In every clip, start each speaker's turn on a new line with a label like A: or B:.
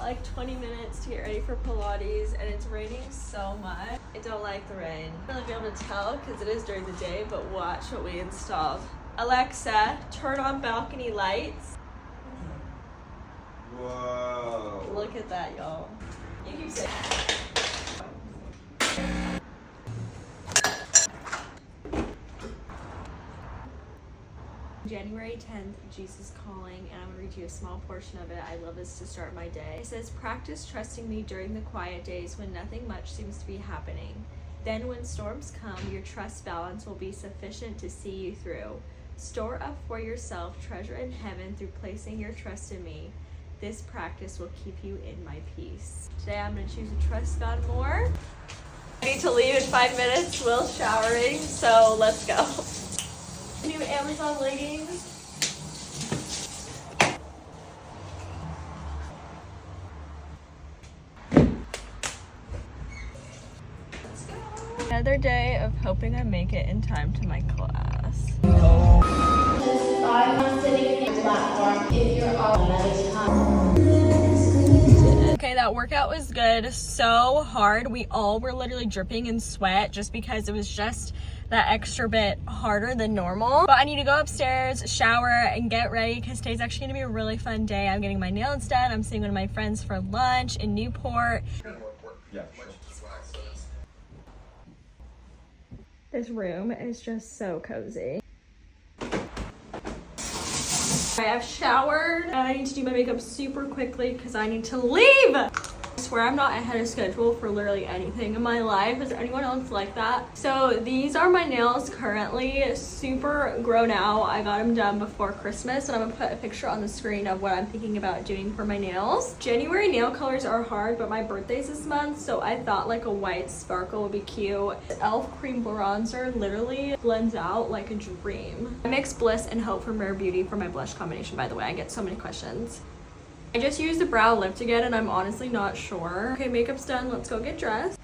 A: like 20 minutes to get ready for Pilates, and it's raining so much. I don't like the rain. I don't really be able to tell because it is during the day, but watch what we installed. Alexa, turn on balcony lights.
B: Whoa.
A: Look at that, y'all. You keep saying. January 10th, Jesus Calling, and I'm going to read you a small portion of it. I love this to start my day. It says, practice trusting me during the quiet days when nothing much seems to be happening. Then when storms come, your trust balance will be sufficient to see you through. Store up for yourself treasure in heaven through placing your trust in me. This practice will keep you in my peace. Today I'm going to choose to trust God more. I need to leave in 5 minutes. Will's showering, so let's go. New Amazon leggings. Let's go. Another day of hoping I make it in time to my class. Okay, that workout was good. So hard. We all were literally dripping in sweat just because it was just that extra bit harder than normal. But I need to go upstairs, shower, and get ready because today's actually gonna be a really fun day. I'm getting my nails done. I'm seeing one of my friends for lunch in Newport.
B: Yeah, sure.
A: This room is just so cozy. I have showered and I need to do my makeup super quickly because I need to leave. I swear I'm not ahead of schedule for literally anything in my life. Is there anyone else like that? So these are my nails currently, super grown out. I got them done before Christmas, and I'm gonna put a picture on the screen of what I'm thinking about doing for my nails. January nail colors are hard, but my birthday's this month, so I thought like a white sparkle would be cute. The e.l.f. cream bronzer literally blends out like a dream. I mixed Bliss and Hope from Rare Beauty for my blush combination, by the way. I get so many questions. I just used the brow lift again, and I'm honestly not sure. Okay, makeup's done. Let's go get dressed.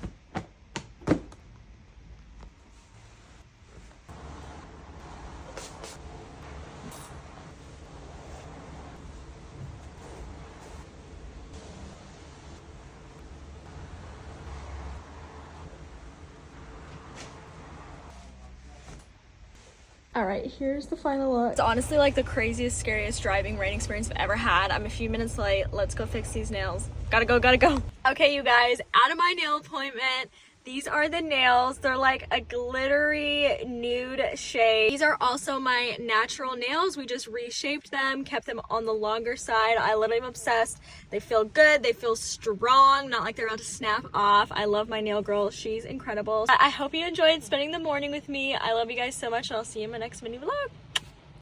A: All right, here's the final look. It's honestly like the craziest, scariest driving rain experience I've ever had. I'm a few minutes late. Let's go fix these nails. Gotta go, gotta go. Okay, you guys, out of my nail appointment. These are the nails. They're like a glittery nude shade. These are also my natural nails. We just reshaped them, kept them on the longer side. I literally am obsessed. They feel good. They feel strong, not like they're about to snap off. I love my nail girl. She's incredible. I hope you enjoyed spending the morning with me. I love you guys so much, and I'll see you in my next mini vlog.